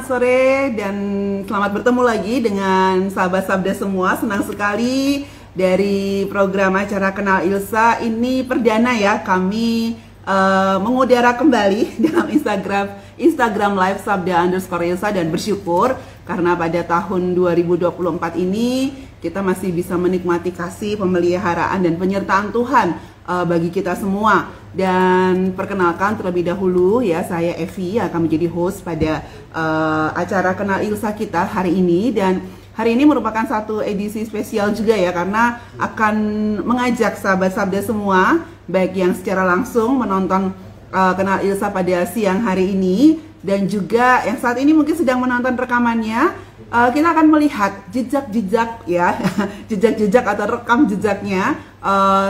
selamat sore dan selamat bertemu lagi dengan sahabat Sabda semua. Senang sekali dari program acara Kenal Ilsa ini perdana ya kami mengudara kembali dalam Instagram Live Sabda_Ilsa dan bersyukur karena pada tahun 2024 ini kita masih bisa menikmati kasih, pemeliharaan dan penyertaan Tuhan bagi kita semua. Dan perkenalkan terlebih dahulu ya, saya Evi akan menjadi host pada acara Kenal Ilsa kita hari ini. Dan hari ini merupakan satu edisi spesial juga ya, karena akan mengajak sahabat Sabda semua, baik yang secara langsung menonton Kenal Ilsa pada siang hari ini, dan juga yang saat ini mungkin sedang menonton rekamannya. Kita akan melihat jejak-jejak ya, jejak-jejak atau rekam jejaknya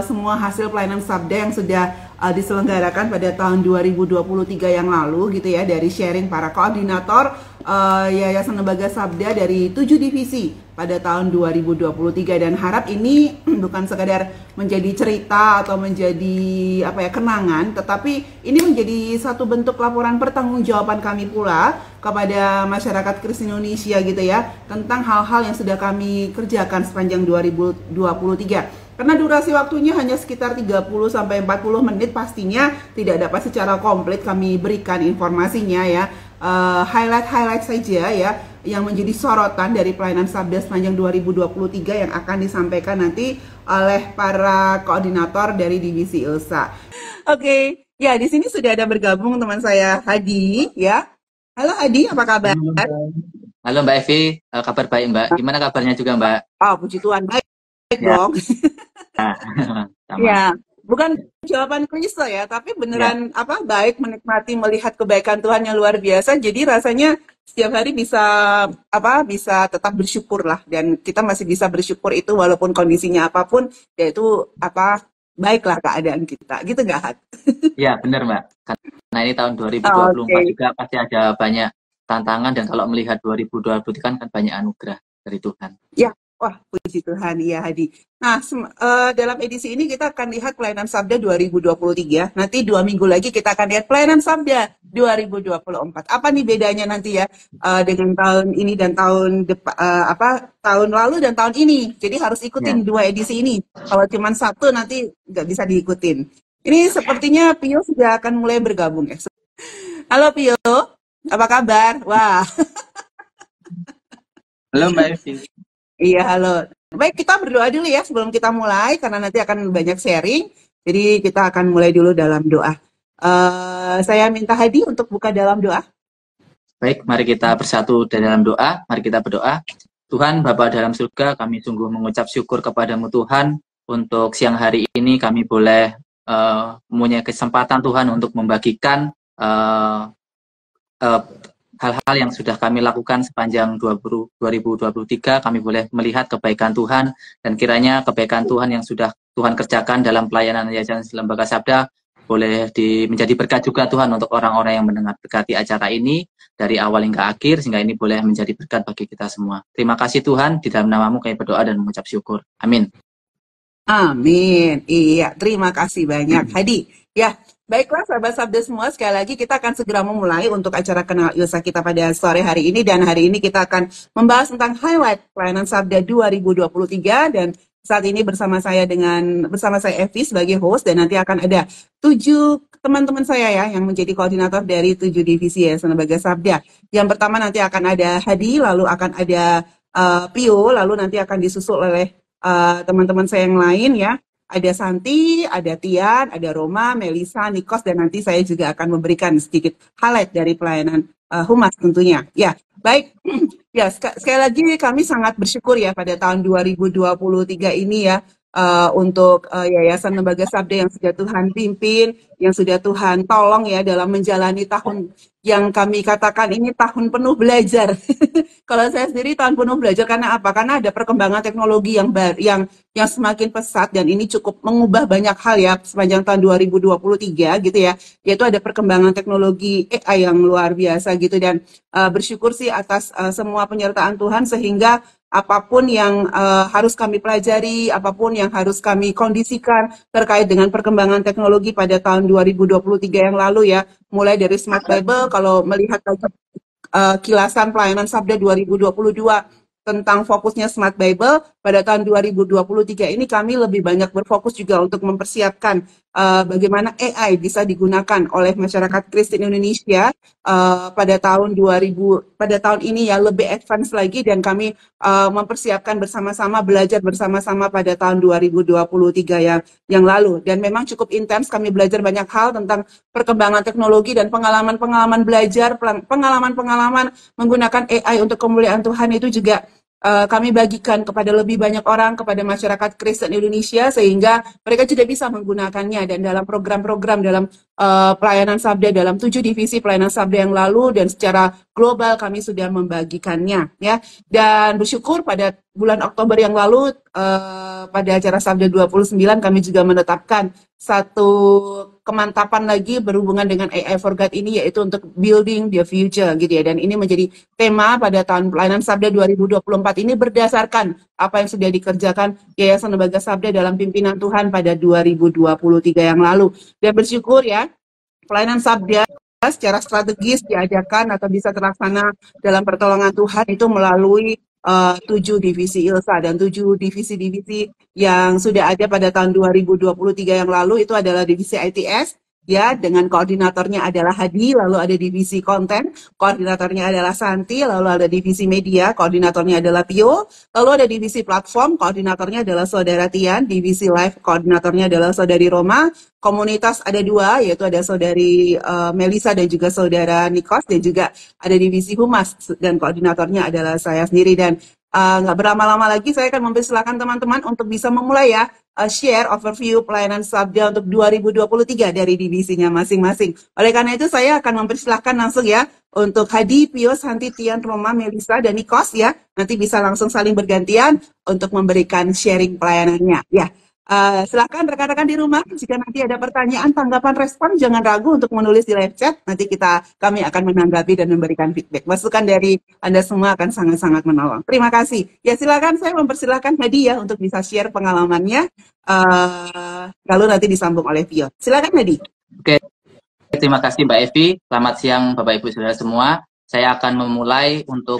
semua hasil pelayanan Sabda yang sudah diselenggarakan pada tahun 2023 yang lalu gitu ya, dari sharing para koordinator Yayasan Lembaga Sabda dari 7 divisi pada tahun 2023, dan harap ini bukan sekadar menjadi cerita atau menjadi kenangan, tetapi ini menjadi satu bentuk laporan pertanggungjawaban kami pula kepada masyarakat Kristen Indonesia gitu ya, tentang hal-hal yang sudah kami kerjakan sepanjang 2023. Karena durasi waktunya hanya sekitar 30-40 menit, pastinya tidak dapat secara komplit kami berikan informasinya ya. Highlight saja ya yang menjadi sorotan dari pelayanan Sabda sepanjang 2023 yang akan disampaikan nanti oleh para koordinator dari divisi Ilsa. Oke, ya di sini sudah ada bergabung teman saya Hadi ya. Halo Hadi, apa kabar? Halo Mbak Evi, kabar baik Mbak. Gimana kabarnya juga Mbak? Oh, puji Tuhan, baik Ya. dong. Sama. Ya, bukan jawaban klise ya, tapi beneran baik menikmati melihat kebaikan Tuhan yang luar biasa. Jadi rasanya setiap hari bisa tetap bersyukur lah, dan kita masih bisa bersyukur itu walaupun kondisinya apapun, yaitu baiklah keadaan kita. Gitu nggak, Hat? Iya, benar Mbak. Karena ini tahun 2024 juga pasti ada banyak tantangan, dan kalau melihat 2023 kan banyak anugerah dari Tuhan. Ya. Wah, puji Tuhan, ya Hadi. Nah, dalam edisi ini kita akan lihat pelayanan Sabda 2023. Nanti 2 minggu lagi kita akan lihat pelayanan Sabda 2024. Apa nih bedanya nanti ya dengan tahun ini dan tahun tahun lalu dan tahun ini. Jadi harus ikutin 2 edisi ini. Kalau cuma satu nanti nggak bisa diikutin. Ini sepertinya Pio sudah akan mulai bergabung ya. Halo Pio, apa kabar? Wah. Halo Mbak Evi. Iya, halo. Baik, kita berdoa dulu ya sebelum kita mulai, karena nanti akan banyak sharing. Jadi kita akan mulai dulu dalam doa. Saya minta Hadi untuk buka dalam doa. Baik, mari kita bersatu dalam doa. Mari kita berdoa. Tuhan, Bapa dalam surga, kami sungguh mengucap syukur kepadamu Tuhan. Untuk siang hari ini kami boleh mempunyai kesempatan Tuhan untuk membagikan hal-hal yang sudah kami lakukan sepanjang 2023, kami boleh melihat kebaikan Tuhan, dan kiranya kebaikan Tuhan yang sudah Tuhan kerjakan dalam pelayanan Yayasan Lembaga Sabda boleh menjadi berkat juga Tuhan untuk orang-orang yang mendengar. Berkati acara ini dari awal hingga akhir, sehingga ini boleh menjadi berkat bagi kita semua. Terima kasih Tuhan, di dalam namamu kami berdoa dan mengucap syukur. Amin. Amin. Iya, terima kasih banyak Hadi. Ya, baiklah sahabat Sabda semua, sekali lagi kita akan segera memulai untuk acara Kenal Ilsa kita pada sore hari ini, dan hari ini kita akan membahas tentang highlight pelayanan Sabda 2023, dan saat ini bersama saya Evi sebagai host, dan nanti akan ada 7 teman-teman saya ya yang menjadi koordinator dari 7 divisi Yayasan Lembaga Sabda. Yang pertama nanti akan ada Hadi, lalu akan ada Pio, lalu nanti akan disusul oleh teman-teman saya yang lain ya. Ada Santi, ada Tian, ada Roma, Melisa, Nikos, dan nanti saya juga akan memberikan sedikit highlight dari pelayanan Humas tentunya. Ya, baik. Ya, sekali lagi kami sangat bersyukur ya pada tahun 2023 ini ya, untuk Yayasan Lembaga Sabda yang sudah Tuhan pimpin, yang sudah Tuhan tolong ya dalam menjalani tahun yang kami katakan ini tahun penuh belajar. Kalau saya sendiri tahun penuh belajar karena apa? Karena ada perkembangan teknologi yang semakin pesat, dan ini cukup mengubah banyak hal ya sepanjang tahun 2023 gitu ya. Yaitu ada perkembangan teknologi AI yang luar biasa gitu, dan bersyukur sih atas semua penyertaan Tuhan, sehingga apapun yang harus kami pelajari, apapun yang harus kami kondisikan terkait dengan perkembangan teknologi pada tahun 2023 yang lalu ya, mulai dari Smart Bible, kalau melihat kilasan pelayanan Sabda 2022 tentang fokusnya Smart Bible. Pada tahun 2023 ini kami lebih banyak berfokus juga untuk mempersiapkan bagaimana AI bisa digunakan oleh masyarakat Kristen Indonesia pada tahun ini ya lebih advance lagi, dan kami mempersiapkan bersama-sama, belajar bersama-sama pada tahun 2023 yang lalu. Dan memang cukup intens, kami belajar banyak hal tentang perkembangan teknologi dan pengalaman-pengalaman belajar, pengalaman-pengalaman menggunakan AI untuk kemuliaan Tuhan itu juga kami bagikan kepada lebih banyak orang, kepada masyarakat Kristen Indonesia, sehingga mereka juga bisa menggunakannya. Dan dalam program-program dalam pelayanan Sabda, dalam 7 divisi pelayanan Sabda yang lalu, dan secara global kami sudah membagikannya, ya. Dan bersyukur pada bulan Oktober yang lalu, pada acara Sabda 29, kami juga menetapkan satu kemantapan lagi berhubungan dengan AI for God ini, yaitu untuk building the future, gitu ya. Dan ini menjadi tema pada tahun pelayanan Sabda 2024 ini berdasarkan apa yang sudah dikerjakan Yayasan Lembaga Sabda dalam pimpinan Tuhan pada 2023 yang lalu. Dan bersyukur ya, pelayanan Sabda secara strategis diadakan atau bisa terlaksana dalam pertolongan Tuhan itu melalui 7 divisi ILSA, dan 7 divisi-divisi yang sudah ada pada tahun 2023 yang lalu itu adalah divisi ITS, ya, dengan koordinatornya adalah Hadi, lalu ada divisi konten, koordinatornya adalah Santi, lalu ada divisi media, koordinatornya adalah Pio, lalu ada divisi platform, koordinatornya adalah Saudara Tian, divisi live, koordinatornya adalah Saudari Roma, komunitas ada 2, yaitu ada Saudari Melisa dan juga Saudara Nikos, dan juga ada divisi humas, dan koordinatornya adalah saya sendiri. Dan nggak berlama-lama lagi, saya akan mempersilahkan teman-teman untuk bisa memulai ya, share overview pelayanan Sabda untuk 2023 dari divisinya masing-masing. Oleh karena itu, saya akan mempersilahkan langsung ya, untuk Hadi, Pio, Santi, Tian, Roma, Melisa, dan Nikos ya, nanti bisa langsung saling bergantian untuk memberikan sharing pelayanannya. Ya, silakan rekan-rekan di rumah, jika nanti ada pertanyaan, tanggapan, respon, jangan ragu untuk menulis di live chat. Nanti kami akan menanggapi dan memberikan feedback. Masukan dari Anda semua akan sangat-sangat menolong. Terima kasih. Ya, silakan, saya mempersilahkan Hadi ya untuk bisa share pengalamannya. Lalu nanti disambung oleh Pio. Silakan Hadi. Oke, terima kasih Mbak Evi. Selamat siang Bapak Ibu Saudara semua. Saya akan memulai untuk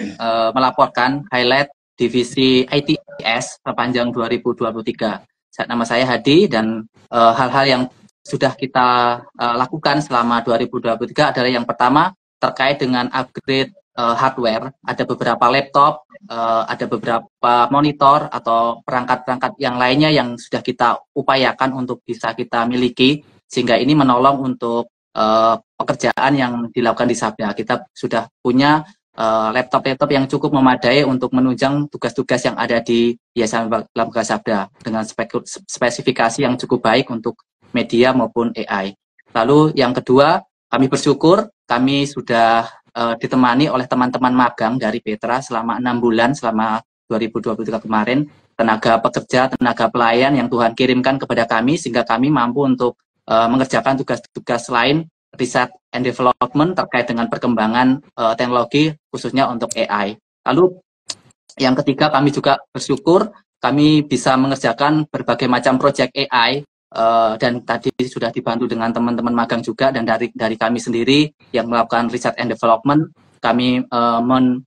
melaporkan highlight divisi ITS sepanjang 2023. Nama saya Hadi, dan hal-hal yang sudah kita lakukan selama 2023 adalah yang pertama terkait dengan upgrade hardware. Ada beberapa laptop, ada beberapa monitor atau perangkat-perangkat yang lainnya yang sudah kita upayakan untuk bisa kita miliki, sehingga ini menolong untuk pekerjaan yang dilakukan di Sabda. Kita sudah punya laptop-laptop yang cukup memadai untuk menunjang tugas-tugas yang ada di Yayasan Lembaga Sabda dengan spesifikasi yang cukup baik untuk media maupun AI. Lalu yang kedua, kami bersyukur kami sudah ditemani oleh teman-teman magang dari Petra selama 6 bulan selama 2023 kemarin, tenaga pekerja, tenaga pelayan yang Tuhan kirimkan kepada kami, sehingga kami mampu untuk mengerjakan tugas-tugas lain, riset and development terkait dengan perkembangan teknologi khususnya untuk AI. Lalu yang ketiga, kami juga bersyukur kami bisa mengerjakan berbagai macam proyek AI dan tadi sudah dibantu dengan teman-teman magang juga, dan dari kami sendiri yang melakukan riset and development, kami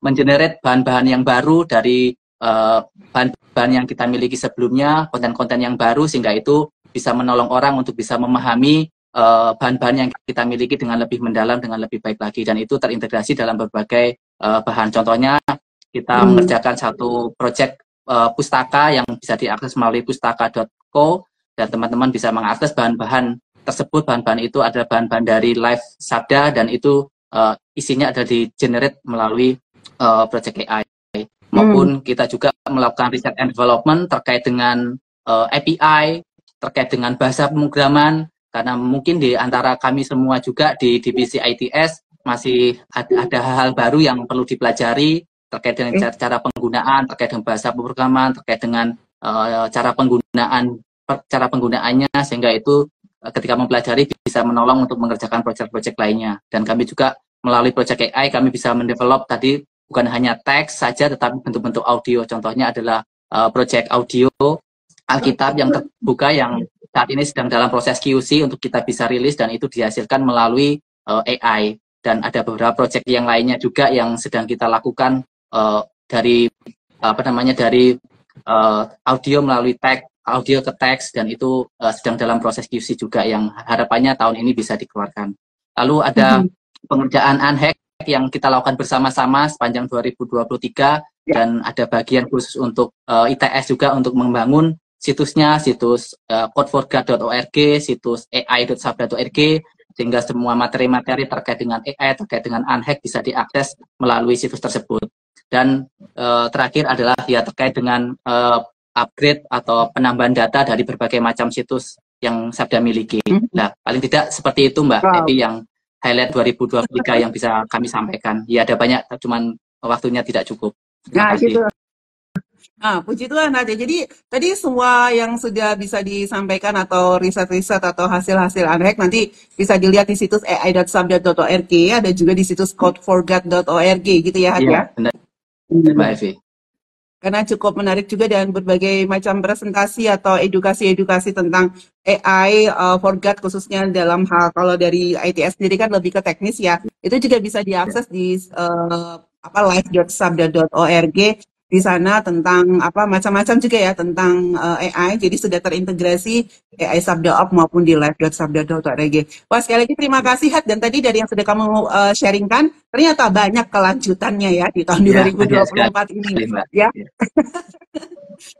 mengenerate bahan-bahan yang baru dari bahan-bahan yang kita miliki sebelumnya, konten-konten yang baru, sehingga itu bisa menolong orang untuk bisa memahami bahan-bahan yang kita miliki dengan lebih mendalam, dengan lebih baik lagi, dan itu terintegrasi dalam berbagai bahan. Contohnya kita mengerjakan satu proyek pustaka yang bisa diakses melalui pustaka.co, dan teman-teman bisa mengakses bahan-bahan tersebut. Bahan-bahan itu adalah bahan-bahan dari live Sabda, dan itu isinya ada di generate melalui proyek AI. Maupun kita juga melakukan riset and development terkait dengan API, terkait dengan bahasa pemrograman, karena mungkin di antara kami semua juga di divisi ITS masih ada hal-hal baru yang perlu dipelajari terkait dengan cara penggunaan, terkait dengan bahasa pemrograman, terkait dengan cara penggunaannya, sehingga itu ketika mempelajari bisa menolong untuk mengerjakan proyek-proyek lainnya. Dan kami juga melalui proyek AI kami bisa mendevelop tadi bukan hanya teks saja, tetapi bentuk-bentuk audio. Contohnya adalah proyek audio Alkitab yang terbuka yang saat ini sedang dalam proses QC untuk kita bisa rilis, dan itu dihasilkan melalui AI. dan ada beberapa proyek yang lainnya juga yang sedang kita lakukan dari audio melalui tag, audio ke teks, dan itu sedang dalam proses QC juga yang harapannya tahun ini bisa dikeluarkan. Lalu ada pengerjaan unhack yang kita lakukan bersama-sama sepanjang 2023 dan ada bagian khusus untuk ITS juga untuk membangun situsnya, situs codeforgod.org, situs ai.sabda.org, sehingga semua materi-materi terkait dengan AI, terkait dengan unhack bisa diakses melalui situs tersebut. Dan terakhir adalah ya terkait dengan upgrade atau penambahan data dari berbagai macam situs yang Sabda miliki. Nah, paling tidak seperti itu Mbak Evi yang highlight 2023 yang bisa kami sampaikan. Ya ada banyak, cuman waktunya tidak cukup. Terima kasih. Gitu. Nah, puji Tuhan Nadia. Jadi tadi semua yang sudah bisa disampaikan atau riset-riset atau hasil-hasil unhack nanti bisa dilihat di situs ai.sabda.org, ada juga di situs codeforgod.org gitu ya, Nadia. Iya, benar. Mbak Evi. Karena cukup menarik juga dan berbagai macam presentasi atau edukasi-edukasi tentang AI for God khususnya dalam hal kalau dari ITS sendiri kan lebih ke teknis ya. Itu juga bisa diakses di live.sabda.org. Di sana tentang macam-macam juga ya tentang AI. Jadi sudah terintegrasi AI Sabda Op maupun di live.sabda.org. Wah, sekali lagi terima kasih Hat, dan tadi dari yang sudah kamu sharingkan ternyata banyak kelanjutannya ya di tahun 2024 ini ya.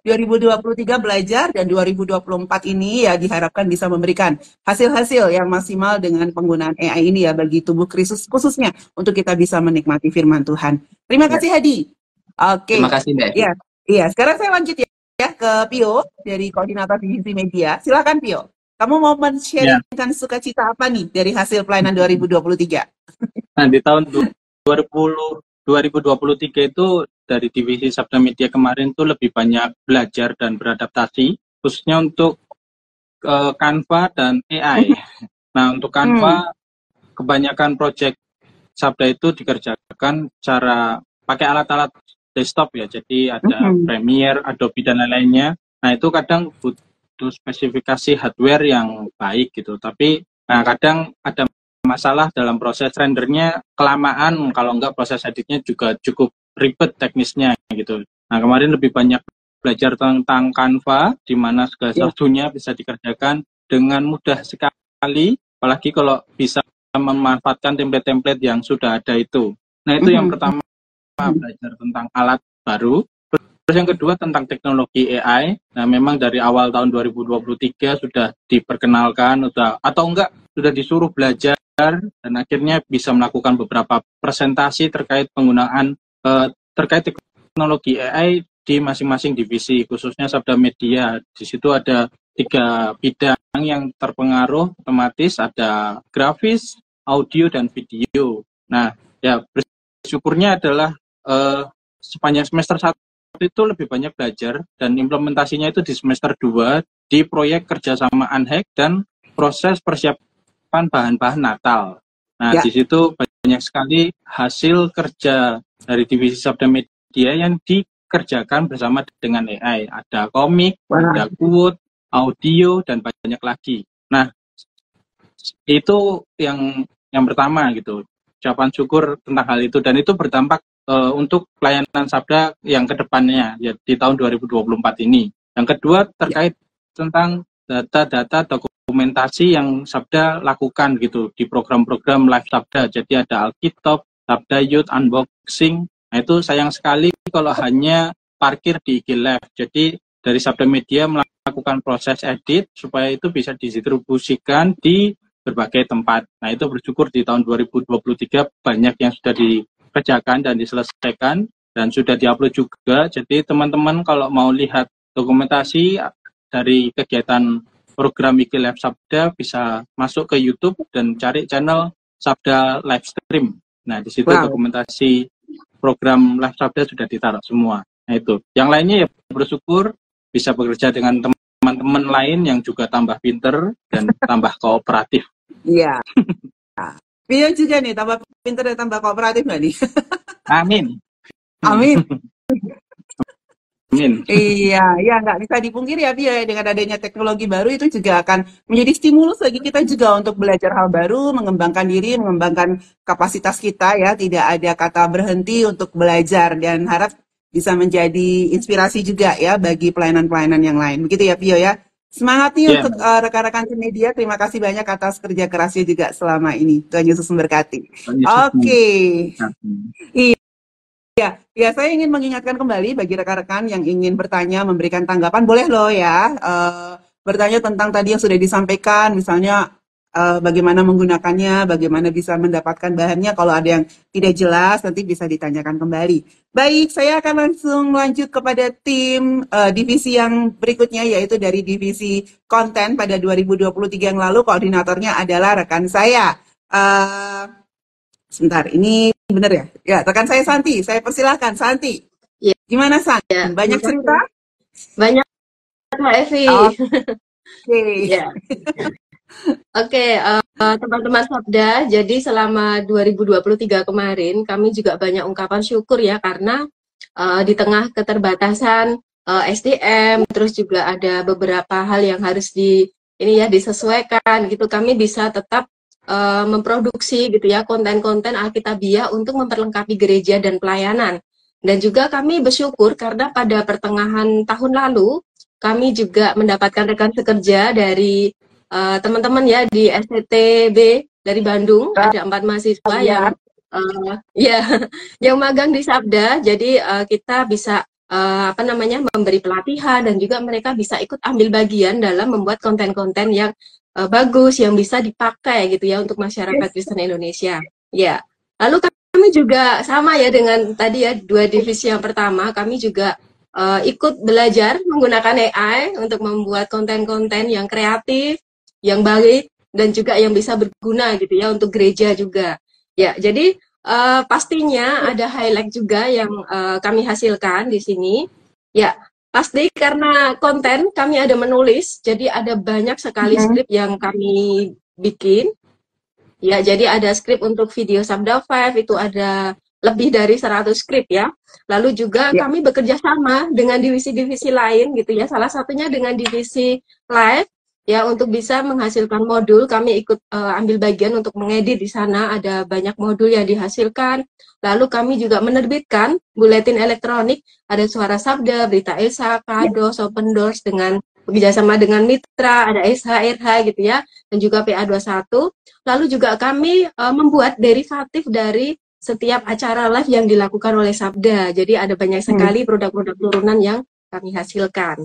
2023 belajar dan 2024 ini ya diharapkan bisa memberikan hasil-hasil yang maksimal dengan penggunaan AI ini ya bagi tubuh Kristus khususnya untuk kita bisa menikmati firman Tuhan. Terima kasih Hadi. Oke. Terima kasih Mbak. Iya, sekarang saya lanjut ya ke Pio dari Koordinator Divisi Media. Silakan Pio. Kamu mau men-sharingkan sukacita apa nih dari hasil pelayanan 2023? Nah, di tahun 2023 itu dari Divisi Sabda Media kemarin tuh lebih banyak belajar dan beradaptasi, khususnya untuk Canva dan AI. Nah, untuk Canva, kebanyakan proyek Sabda itu dikerjakan cara pakai alat-alat desktop ya, jadi ada Premiere, Adobe dan lain-lainnya. Nah, itu kadang butuh spesifikasi hardware yang baik gitu, tapi kadang ada masalah dalam proses rendernya kelamaan, kalau enggak proses editnya juga cukup ribet teknisnya gitu. Nah, kemarin lebih banyak belajar tentang Canva, di mana segala sesuatunya bisa dikerjakan dengan mudah sekali, apalagi kalau bisa memanfaatkan template-template yang sudah ada itu. Nah, itu yang pertama, belajar tentang alat baru. Terus yang kedua tentang teknologi AI. Nah, memang dari awal tahun 2023 sudah diperkenalkan, sudah disuruh belajar, dan akhirnya bisa melakukan beberapa presentasi terkait penggunaan terkait teknologi AI di masing-masing divisi, khususnya Sabda Media. Di situ ada 3 bidang yang terpengaruh otomatis, ada grafis, audio, dan video. Nah, ya bersyukurnya adalah sepanjang semester 1 itu lebih banyak belajar, dan implementasinya itu di semester 2 di proyek kerjasama unhack dan proses persiapan bahan-bahan Natal. Nah, di situ banyak sekali hasil kerja dari Divisi Sabda Media yang dikerjakan bersama dengan AI. Ada komik, ada quote, audio, dan banyak lagi. Nah, itu yang pertama gitu. Ucapan syukur tentang hal itu, dan itu berdampak untuk pelayanan Sabda yang kedepannya ya, di tahun 2024 ini. Yang kedua terkait tentang data-data dokumentasi yang Sabda lakukan gitu di program-program live Sabda. Jadi ada Alkitab, Sabda Youth Unboxing. Nah, itu sayang sekali kalau hanya parkir di IG Live. Jadi dari Sabda Media melakukan proses edit supaya itu bisa didistribusikan di berbagai tempat. Nah, itu bersyukur di tahun 2023 banyak yang sudah dikerjakan dan diselesaikan dan sudah diupload juga. Jadi teman-teman kalau mau lihat dokumentasi dari kegiatan program IG Live Sabda bisa masuk ke YouTube dan cari channel Sabda Live Stream. Nah, di situ dokumentasi program Live Sabda sudah ditaruh semua. Nah, itu. Yang lainnya ya bersyukur bisa bekerja dengan teman-teman lain yang juga tambah pinter dan tambah kooperatif. Iya. Pio juga nih, tambah pinter dan tambah kooperatif nggak nih? Amin. Amin. Amin. Iya, ya nggak bisa dipungkiri ya, Bi, ya, dengan adanya teknologi baru itu juga akan menjadi stimulus bagi kita juga untuk belajar hal baru, mengembangkan diri, mengembangkan kapasitas kita ya, tidak ada kata berhenti untuk belajar dan harap bisa menjadi inspirasi juga ya bagi pelayanan-pelayanan yang lain. Begitu ya, Pio ya. Semangat nih Ya, untuk rekan-rekan tim media. Terima kasih banyak atas kerja kerasnya juga selama ini. Tuhan Yesus memberkati. Tuhan Yesus Oke. memberkati. Ya, ya saya ingin mengingatkan kembali bagi rekan-rekan yang ingin bertanya, memberikan tanggapan, boleh loh ya, bertanya tentang tadi yang sudah disampaikan, misalnya bagaimana menggunakannya, bagaimana bisa mendapatkan bahannya, kalau ada yang tidak jelas nanti bisa ditanyakan kembali. Baik, saya akan langsung lanjut kepada tim divisi yang berikutnya, yaitu dari divisi konten pada 2023 yang lalu, koordinatornya adalah rekan saya. Sebentar, ini benar ya? Ya, rekan saya Santi. Saya persilahkan, Santi. Ya, Gimana, San? ya, Banyak cerita? banyak, Mbak Evi. Oke. Ya. Oke, teman-teman Sabda, jadi selama 2023 kemarin kami juga banyak ungkapan syukur ya karena di tengah keterbatasan SDM, terus juga ada beberapa hal yang harus disesuaikan gitu, kami bisa tetap memproduksi gitu ya konten-konten Alkitabiah untuk memperlengkapi gereja dan pelayanan. Dan juga kami bersyukur karena pada pertengahan tahun lalu kami juga mendapatkan rekan sekerja dari teman-teman ya di STTB dari Bandung. Ada 4 mahasiswa yang ya yang magang di Sabda. Jadi kita bisa memberi pelatihan dan juga mereka bisa ikut ambil bagian dalam membuat konten-konten yang bagus yang bisa dipakai gitu ya untuk masyarakat Kristen Indonesia. Ya. Lalu kami juga sama ya dengan tadi ya 2 divisi yang pertama, kami juga ikut belajar menggunakan AI untuk membuat konten-konten yang kreatif, yang baik dan juga yang bisa berguna gitu ya untuk gereja juga. Ya, jadi pastinya ada highlight juga yang kami hasilkan di sini. Ya, pasti karena konten kami ada menulis, jadi ada banyak sekali skrip yang kami bikin. Ya, jadi ada skrip untuk video Sabda 5, itu ada lebih dari 100 skrip ya. Lalu juga kami bekerja sama dengan divisi-divisi lain gitu ya. Salah satunya dengan divisi live ya untuk bisa menghasilkan modul. Kami ikut ambil bagian untuk mengedit di sana, ada banyak modul yang dihasilkan. Lalu kami juga menerbitkan buletin elektronik, ada Suara Sabda, Berita Esa, Kados, Open Doors dengan bekerjasama dengan mitra, ada SHRH gitu ya, dan juga PA21. Lalu juga kami membuat derivatif dari setiap acara live yang dilakukan oleh Sabda. Jadi ada banyak sekali produk-produk turunan yang kami hasilkan.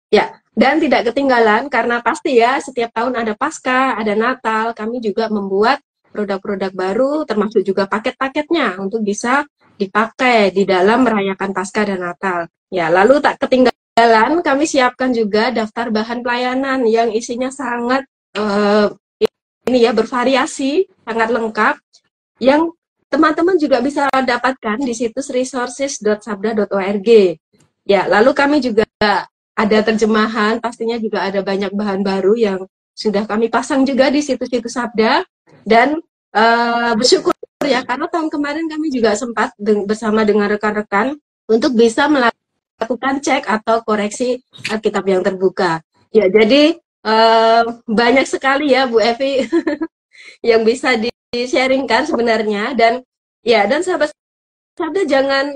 Ya, dan tidak ketinggalan karena pasti ya setiap tahun ada Paskah, ada Natal, kami juga membuat produk-produk baru termasuk juga paket-paketnya untuk bisa dipakai di dalam merayakan Paskah dan Natal. Ya, lalu tak ketinggalan kami siapkan juga daftar bahan pelayanan yang isinya sangat bervariasi, sangat lengkap yang teman-teman juga bisa dapatkan di situs resources.sabda.org. Ya, lalu kami juga ada terjemahan, pastinya juga ada banyak bahan baru yang sudah kami pasang juga di situs-situs Sabda dan bersyukur ya karena tahun kemarin kami juga sempat bersama dengan rekan-rekan untuk bisa melakukan cek atau koreksi Alkitab yang terbuka. Ya, jadi banyak sekali ya Bu Evi yang bisa di-sharingkan sebenarnya dan sahabat Sabda jangan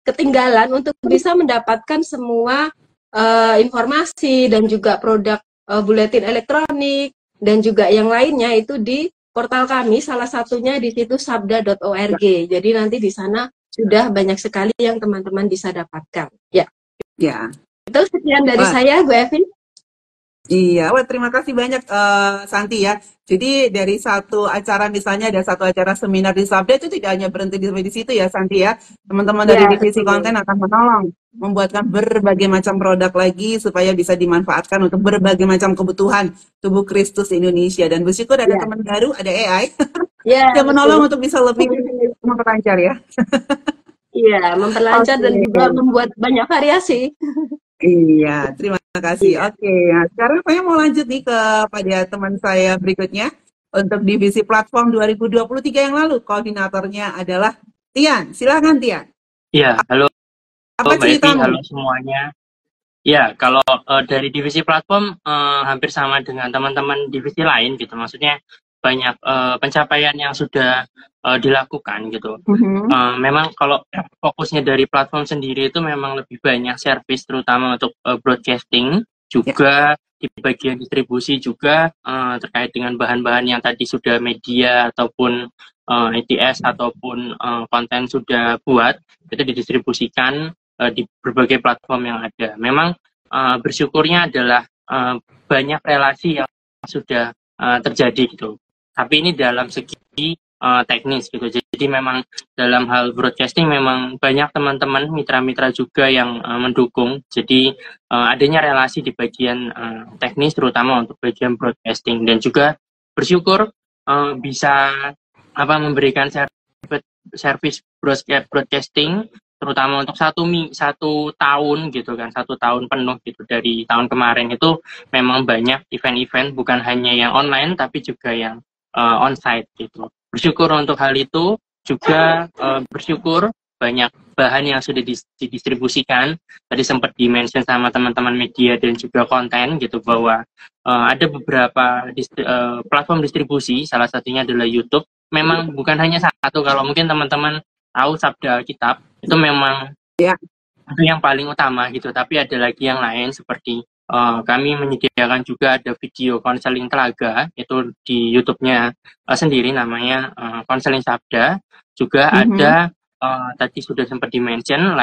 ketinggalan untuk bisa mendapatkan semua informasi dan juga produk buletin elektronik dan juga yang lainnya itu di portal kami, salah satunya di situs sabda.org. Jadi nanti di sana sudah banyak sekali yang teman-teman bisa dapatkan. Ya. Itu sekian dari saya, Bu Evi. Iya, terima kasih banyak Santi ya. Jadi dari satu acara misalnya ada satu acara seminar di Sabda itu tidak hanya berhenti di situ ya Santi ya. Teman-teman dari divisi konten akan menolong membuatkan berbagai macam produk lagi supaya bisa dimanfaatkan untuk berbagai macam kebutuhan tubuh Kristus Indonesia dan bersyukur ada teman baru, ada AI yang menolong untuk bisa lebih memperlancar ya. Iya, memperlancar dan juga membuat banyak variasi. Iya, terima kasih. Oke, nah sekarang saya mau lanjut nih kepada teman saya berikutnya untuk divisi platform 2023 yang lalu. Koordinatornya adalah Tian. Silakan Tian. Iya, halo Apa Mbak Evi, ceritamu? halo semuanya. Ya, kalau dari divisi platform hampir sama dengan teman-teman divisi lain gitu. Maksudnya banyak pencapaian yang sudah dilakukan gitu. Memang kalau fokusnya dari platform sendiri itu memang lebih banyak service, terutama untuk broadcasting, juga di bagian distribusi juga terkait dengan bahan-bahan yang tadi sudah media ataupun ETS ataupun konten sudah buat, itu didistribusikan di berbagai platform yang ada. Memang bersyukurnya adalah banyak relasi yang sudah terjadi gitu. Tapi ini dalam segi teknis gitu. Jadi memang dalam hal broadcasting memang banyak teman-teman mitra-mitra juga yang mendukung. Jadi adanya relasi di bagian teknis terutama untuk bagian broadcasting, dan juga bersyukur bisa memberikan service broadcasting terutama untuk satu tahun gitu kan, 1 tahun penuh gitu. Dari tahun kemarin itu memang banyak event-event, bukan hanya yang online tapi juga yang on-site gitu. Bersyukur untuk hal itu, juga bersyukur banyak bahan yang sudah didistribusikan. Tadi sempat di-mention sama teman-teman media dan juga konten gitu, bahwa ada beberapa platform distribusi, salah satunya adalah YouTube. Memang bukan hanya satu, kalau mungkin teman-teman tahu Sabda Alkitab, itu memang itu yang paling utama gitu. Tapi ada lagi yang lain seperti kami menyediakan juga ada video konseling telaga, itu di YouTube-nya sendiri namanya konseling Sabda. Juga ada tadi sudah sempat di-mention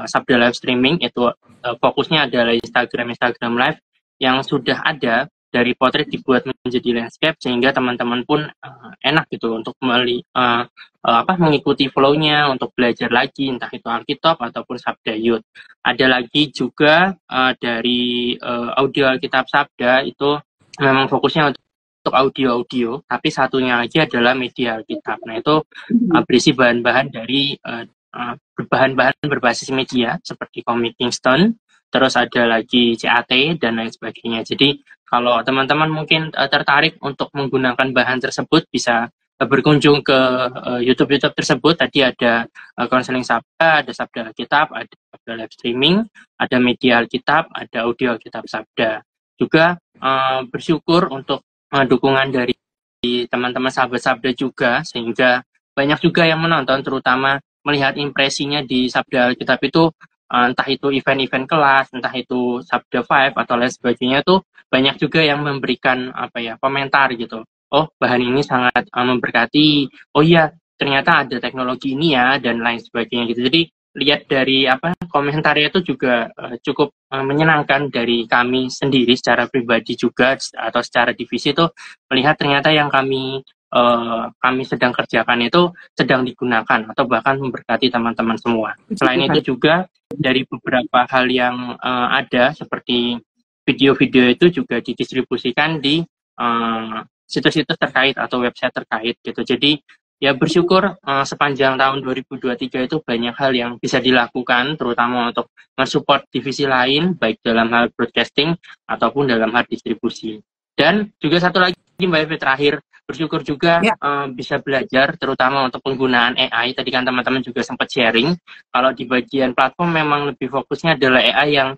Sabda live streaming, itu fokusnya adalah Instagram live yang sudah ada. Dari potret dibuat menjadi landscape sehingga teman-teman pun enak gitu untuk mengikuti flow-nya, untuk belajar lagi entah itu Alkitab ataupun Sabda Youth. Ada lagi juga dari audio Alkitab Sabda, itu memang fokusnya untuk audio, tapi satunya lagi adalah media Alkitab. Nah, itu berisi bahan-bahan dari bahan-bahan berbasis media seperti Komik Kingston, terus ada lagi CAT dan lain sebagainya. Jadi kalau teman-teman mungkin tertarik untuk menggunakan bahan tersebut, bisa berkunjung ke YouTube tersebut. Tadi ada konseling Sabda, ada Sabda Alkitab, ada Sabda live streaming, ada media Alkitab, ada audio Alkitab Sabda. Juga bersyukur untuk dukungan dari teman-teman sahabat Sabda juga, sehingga banyak juga yang menonton, terutama melihat impresinya di Sabda Alkitab itu, entah itu event-event kelas, entah itu Sabda 5 atau lain sebagainya, tuh banyak juga yang memberikan komentar gitu. Oh, bahan ini sangat memberkati. Oh iya, ternyata ada teknologi ini ya, dan lain sebagainya gitu. Jadi lihat dari komentarnya itu juga cukup menyenangkan. Dari kami sendiri secara pribadi juga atau secara divisi itu melihat ternyata yang kami sedang kerjakan itu sedang digunakan atau bahkan memberkati teman-teman semua. Selain itu juga dari beberapa hal yang ada seperti video-video itu juga didistribusikan di situs-situs terkait atau website terkait gitu. Jadi ya bersyukur sepanjang tahun 2023 itu banyak hal yang bisa dilakukan, terutama untuk mensupport divisi lain, baik dalam hal broadcasting ataupun dalam hal distribusi. Dan juga satu lagi Mbak Evi, terakhir, bersyukur juga bisa belajar terutama untuk penggunaan AI. Tadi kan teman-teman juga sempat sharing, kalau di bagian platform memang lebih fokusnya adalah AI yang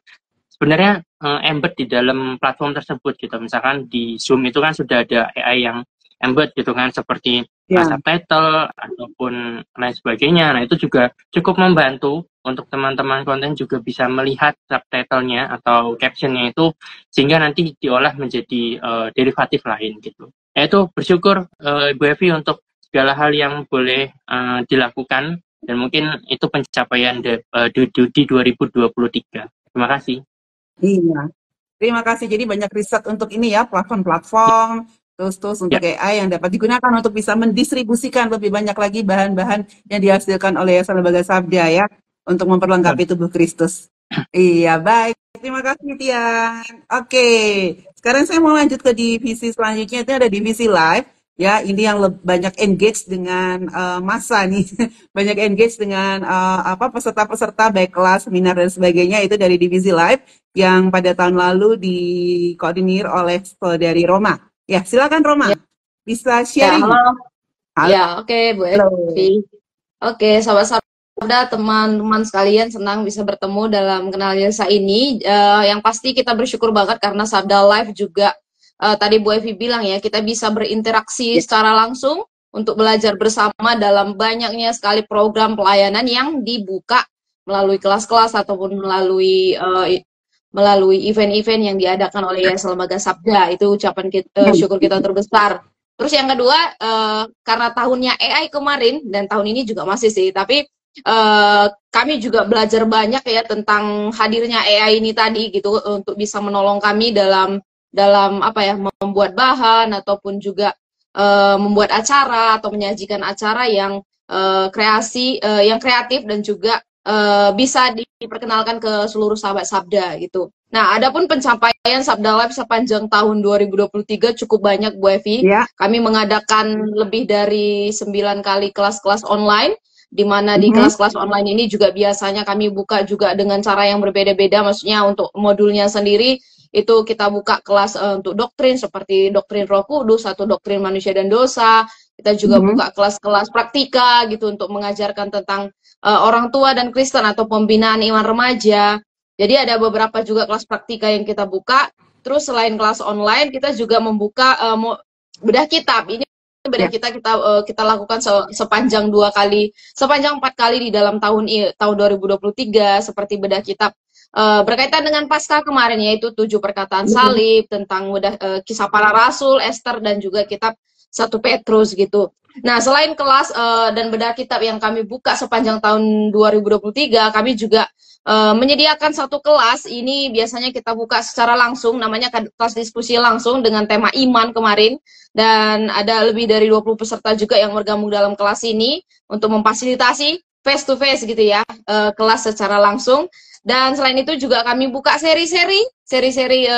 sebenarnya embed di dalam platform tersebut gitu. Misalkan di Zoom itu kan sudah ada AI yang embed gitu kan, seperti subtitle ataupun lain sebagainya. Nah, itu juga cukup membantu untuk teman-teman konten juga bisa melihat subtitlenya atau captionnya itu, sehingga nanti diolah menjadi derivatif lain gitu. Itu bersyukur Ibu Evi untuk segala hal yang boleh dilakukan, dan mungkin itu pencapaian di 2023. Terima kasih. Iya, terima kasih. Jadi banyak riset untuk ini ya, platform-platform, tools untuk AI yang dapat digunakan untuk bisa mendistribusikan lebih banyak lagi bahan-bahan yang dihasilkan oleh Yayasan Lembaga Sabda ya, untuk memperlengkapi tubuh Kristus. Iya, baik. Terima kasih, Tian. Oke, sekarang saya mau lanjut ke divisi selanjutnya, itu ada divisi live. Ya, ini yang banyak engage dengan masa nih, banyak engage dengan peserta-peserta baik kelas, seminar dan sebagainya, itu dari divisi live yang pada tahun lalu dikoordinir oleh saudari Roma. Ya, silakan Roma, bisa sharing. Ya, halo. Ya, oke Bu Evi. Oke, sahabat Sabda, teman-teman sekalian, senang bisa bertemu dalam Kenal Ilsa ini. Yang pasti kita bersyukur banget karena Sabda Live juga tadi Bu Evi bilang ya, kita bisa berinteraksi secara langsung untuk belajar bersama dalam banyaknya sekali program pelayanan yang dibuka melalui kelas-kelas ataupun melalui event-event yang diadakan oleh Yayasan Lembaga Sabda. Itu ucapan syukur kita terbesar. Terus yang kedua, karena tahunnya AI kemarin dan tahun ini juga masih sih, tapi kami juga belajar banyak ya tentang hadirnya AI ini tadi gitu untuk bisa menolong kami dalam apa ya, membuat bahan ataupun juga membuat acara atau menyajikan acara yang yang kreatif dan juga bisa diperkenalkan ke seluruh sahabat Sabda gitu. Nah, adapun pencapaian Sabda Live sepanjang tahun 2023 cukup banyak Bu Evi. Ya. Kami mengadakan lebih dari 9 kali kelas-kelas online, di mana di kelas-kelas online ini juga biasanya kami buka juga dengan cara yang berbeda-beda. Maksudnya untuk modulnya sendiri itu kita buka kelas untuk doktrin seperti doktrin Roh Kudus atau doktrin manusia dan dosa. Kita juga buka kelas-kelas praktika gitu untuk mengajarkan tentang orang tua dan Kristen atau pembinaan iman remaja. Jadi ada beberapa juga kelas praktika yang kita buka. Terus selain kelas online, kita juga membuka bedah kitab. Ini bedah kita lakukan sepanjang 4 kali di dalam tahun 2023 seperti bedah kitab berkaitan dengan Paskah kemarin, yaitu 7 perkataan salib, tentang kisah para rasul, Esther, dan juga kitab 1 Petrus gitu. Nah, selain kelas dan bedah kitab yang kami buka sepanjang tahun 2023, kami juga menyediakan 1 kelas. Ini biasanya kita buka secara langsung, namanya kelas diskusi langsung dengan tema iman kemarin. Dan ada lebih dari 20 peserta juga yang bergabung dalam kelas ini untuk memfasilitasi face to face gitu ya, kelas secara langsung. Dan selain itu juga kami buka seri-seri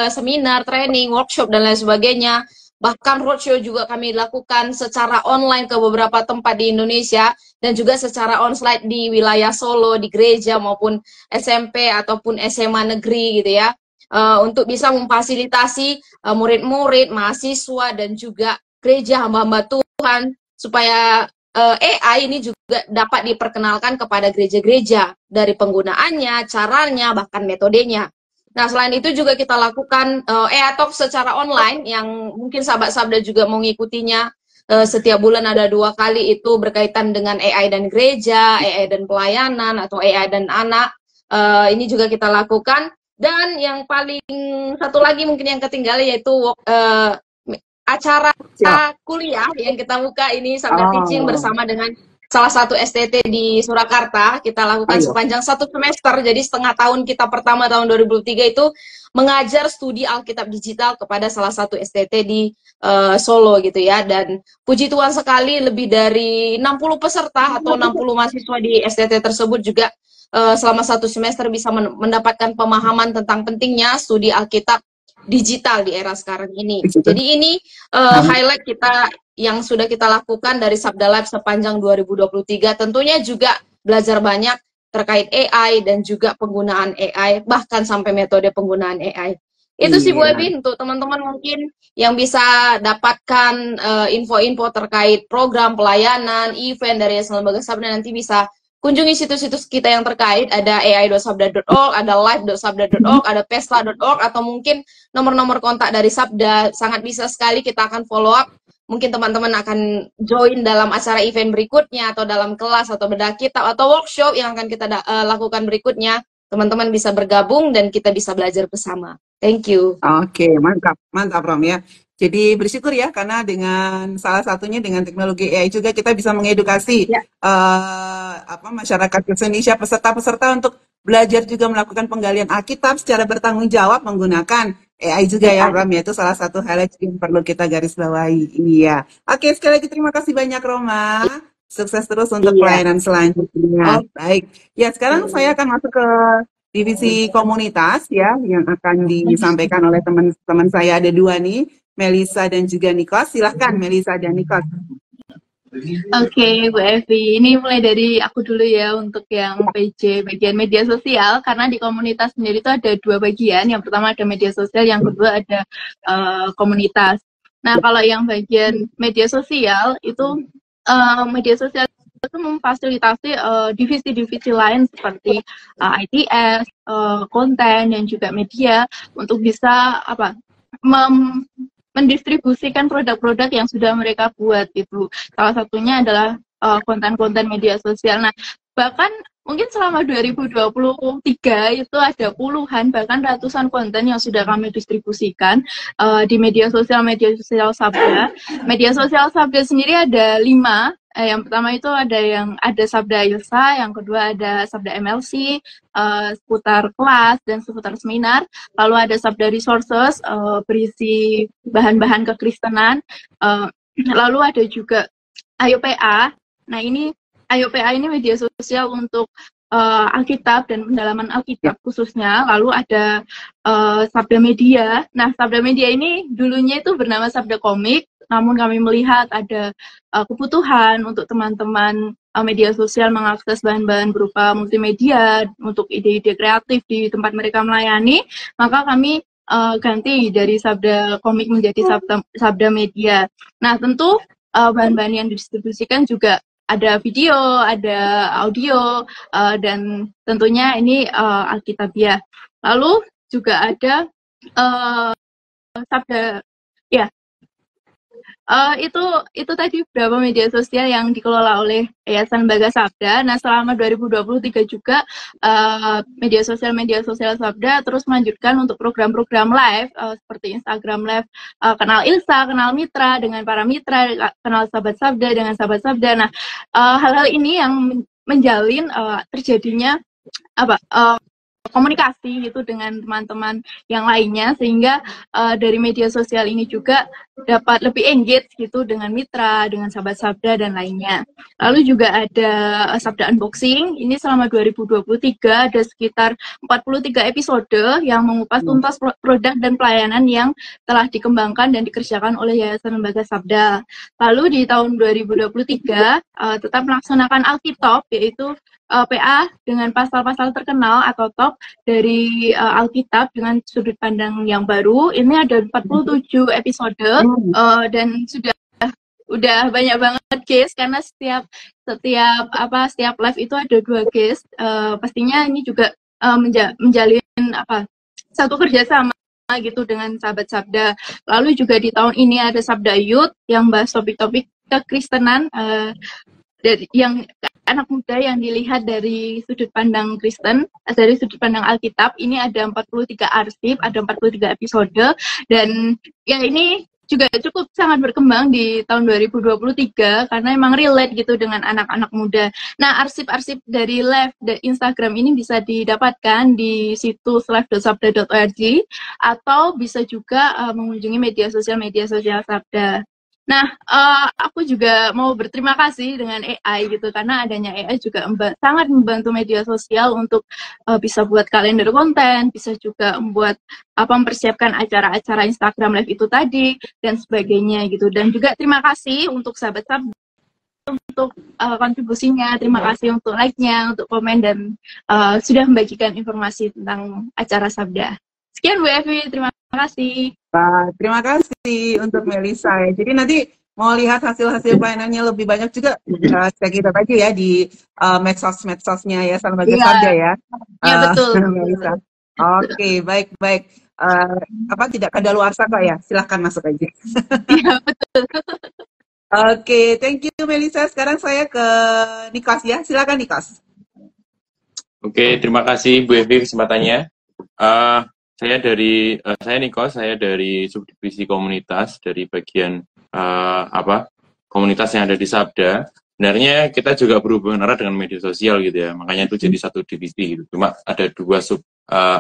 seminar, training, workshop, dan lain sebagainya. Bahkan roadshow juga kami lakukan secara online ke beberapa tempat di Indonesia dan juga secara onsite di wilayah Solo, di gereja maupun SMP ataupun SMA negeri gitu ya, untuk bisa memfasilitasi murid-murid, mahasiswa, dan juga gereja hamba-hamba Tuhan supaya AI ini juga dapat diperkenalkan kepada gereja-gereja dari penggunaannya, caranya, bahkan metodenya. Nah, selain itu juga kita lakukan EA Talk secara online yang mungkin sahabat Sabda juga mau ngikutinya. Setiap bulan ada 2 kali, itu berkaitan dengan AI dan gereja, AI dan pelayanan, atau AI dan anak. Ini juga kita lakukan. Dan yang paling satu lagi mungkin yang ketinggalan yaitu acara kuliah yang kita buka ini, Sabda Teaching bersama dengan salah satu STT di Surakarta. Kita lakukan sepanjang 1 semester, jadi setengah tahun kita pertama tahun 2003 itu mengajar studi Alkitab digital kepada salah satu STT di Solo gitu ya. Dan puji Tuhan sekali lebih dari 60 peserta atau 60 mahasiswa di STT tersebut juga selama 1 semester bisa mendapatkan pemahaman tentang pentingnya studi Alkitab digital di era sekarang ini. Jadi ini highlight kita yang sudah kita lakukan dari Sabda Live sepanjang 2023. Tentunya juga belajar banyak terkait AI dan juga penggunaan AI, bahkan sampai metode penggunaan AI. Itu sih Bu Evi, untuk teman-teman mungkin yang bisa dapatkan info-info terkait program pelayanan, event dari Yayasan Lembaga Sabda, nanti bisa kunjungi situs-situs kita yang terkait. Ada ai.sabda.org, ada live.sabda.org, ada pesta.org, atau mungkin nomor-nomor kontak dari Sabda. Sangat bisa sekali, kita akan follow up. Mungkin teman-teman akan join dalam acara event berikutnya, atau dalam kelas, atau bedah kitab, atau workshop yang akan kita lakukan berikutnya. Teman-teman bisa bergabung dan kita bisa belajar bersama. Thank you. Oke, mantap Rom ya. Jadi bersyukur ya, karena dengan salah satunya dengan teknologi AI juga kita bisa mengedukasi masyarakat Indonesia, peserta-peserta untuk belajar juga melakukan penggalian Alkitab secara bertanggung jawab menggunakan AI juga ya Rom ya. Itu salah satu highlight yang perlu kita garis bawahi. Iya. Oke, sekali lagi terima kasih banyak Roma. Sukses terus untuk pelayanan selanjutnya. Baik. Ya, sekarang saya akan masuk ke divisi komunitas ya, yang akan disampaikan oleh teman-teman saya. Ada 2 nih, Melisa dan juga Nikos. Silahkan Melisa dan Nikos. Oke, Bu Evi. Ini mulai dari aku dulu ya untuk yang PJ, bagian media sosial. Karena di komunitas sendiri itu ada 2 bagian. Yang pertama ada media sosial, yang kedua ada komunitas. Nah, kalau yang bagian media sosial itu media sosial itu memfasilitasi divisi-divisi lain seperti ITS, konten dan juga media untuk bisa mendistribusikan produk-produk yang sudah mereka buat itu. Salah satunya adalah konten-konten media sosial. Nah, bahkan mungkin selama 2023 itu ada puluhan bahkan ratusan konten yang sudah kami distribusikan di media sosial Sabda. Media sosial Sabda sendiri ada 5. Yang pertama itu ada Sabda Ilsa, yang kedua ada Sabda MLC, seputar kelas dan seputar seminar. Lalu ada Sabda Resources, berisi bahan-bahan kekristenan. Lalu ada juga Ayo PA. Nah, Ayo PA ini media sosial untuk Alkitab dan pendalaman Alkitab khususnya. Lalu ada Sabda Media. Nah, Sabda Media ini dulunya itu bernama Sabda Komik, namun kami melihat ada kebutuhan untuk teman-teman media sosial mengakses bahan-bahan berupa multimedia untuk ide-ide kreatif di tempat mereka melayani, maka kami ganti dari Sabda Komik menjadi Sabda Media. Nah, tentu bahan-bahan yang didistribusikan juga ada video, ada audio, dan tentunya ini Alkitabiah. Lalu juga ada Sabda, ya, itu tadi beberapa media sosial yang dikelola oleh Yayasan Lembaga Sabda. Nah, selama 2023 juga media sosial Sabda terus melanjutkan untuk program-program live seperti Instagram Live, kenal Ilsa, kenal Mitra dengan para mitra, kenal sahabat Sabda dengan sahabat Sabda. Nah, hal-hal ini yang menjalin terjadinya komunikasi gitu dengan teman-teman yang lainnya, sehingga dari media sosial ini juga dapat lebih engage gitu dengan mitra, dengan sahabat Sabda dan lainnya. Lalu juga ada Sabda Unboxing. Ini selama 2023 ada sekitar 43 episode yang mengupas tuntas produk dan pelayanan yang telah dikembangkan dan dikerjakan oleh Yayasan Lembaga Sabda. Lalu di tahun 2023 tetap melaksanakan Alkitab, yaitu PA dengan pasal-pasal terkenal atau top dari Alkitab dengan sudut pandang yang baru. Ini ada 47 episode dan udah banyak banget guys, karena setiap live itu ada 2 guys. Pastinya ini juga menjalin satu kerjasama gitu dengan sahabat Sabda. Lalu juga di tahun ini ada Sabda Youth yang bahas topik-topik kekristenan, dari yang anak muda yang dilihat dari sudut pandang Kristen, dari sudut pandang Alkitab. Ini ada 43 arsip, ada 43 episode, dan ya ini juga cukup sangat berkembang di tahun 2023 karena emang relate gitu dengan anak-anak muda. Nah, arsip-arsip dari live Instagram ini bisa didapatkan di situs live.sabda.org atau bisa juga mengunjungi media sosial Sabda. Nah, aku juga mau berterima kasih dengan AI gitu, karena adanya AI juga sangat membantu media sosial untuk bisa buat kalender konten, bisa juga membuat mempersiapkan acara-acara Instagram Live itu tadi dan sebagainya gitu. Dan juga terima kasih untuk sahabat Sabda untuk kontribusinya, terima kasih untuk like-nya, untuk komen, dan sudah membagikan informasi tentang acara Sabda. Sekian Bu Evi, terima kasih. Terima kasih untuk Melisa. Jadi nanti mau lihat hasil-hasil pelayanannya lebih banyak juga cek kita tadi ya di medsos-medsosnya ya Lembaga Sabda ya. Iya betul. Melisa. Oke, baik. Tidak kadaluarsa kok ya. Silahkan masuk aja. Iya betul. Oke, thank you Melisa. Sekarang saya ke Nikos ya. Silakan Nikos. Oke, terima kasih Bu Evi kesempatannya. Saya Nikos, saya dari subdivisi komunitas, dari bagian komunitas yang ada di Sabda. Sebenarnya kita juga berhubungan erat dengan media sosial gitu ya, makanya itu jadi satu divisi gitu. Cuma ada 2 sub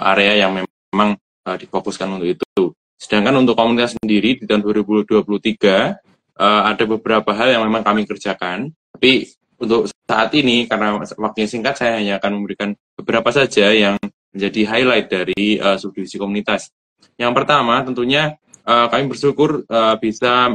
area yang memang difokuskan untuk itu. Sedangkan untuk komunitas sendiri di tahun 2023 ada beberapa hal yang memang kami kerjakan, tapi untuk saat ini karena waktunya singkat, saya hanya akan memberikan beberapa saja yang menjadi highlight dari subdivisi komunitas. Yang pertama tentunya kami bersyukur bisa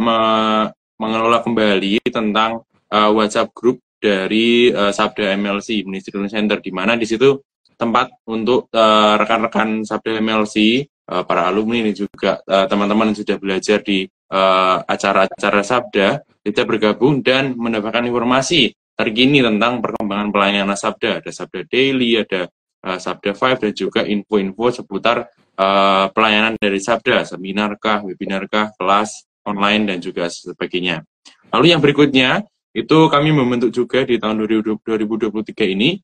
mengelola kembali tentang WhatsApp group dari Sabda MLC Ministry Learning Center, di mana di situ tempat untuk rekan-rekan Sabda MLC, para alumni ini juga teman-teman yang sudah belajar di acara-acara Sabda bisa bergabung dan mendapatkan informasi terkini tentang perkembangan pelayanan Sabda. Ada Sabda Daily, ada Sabda 5, dan juga info-info seputar pelayanan dari Sabda, seminarkah, webinarkah, kelas online, dan juga sebagainya. Lalu yang berikutnya, itu kami membentuk juga di tahun 2023 ini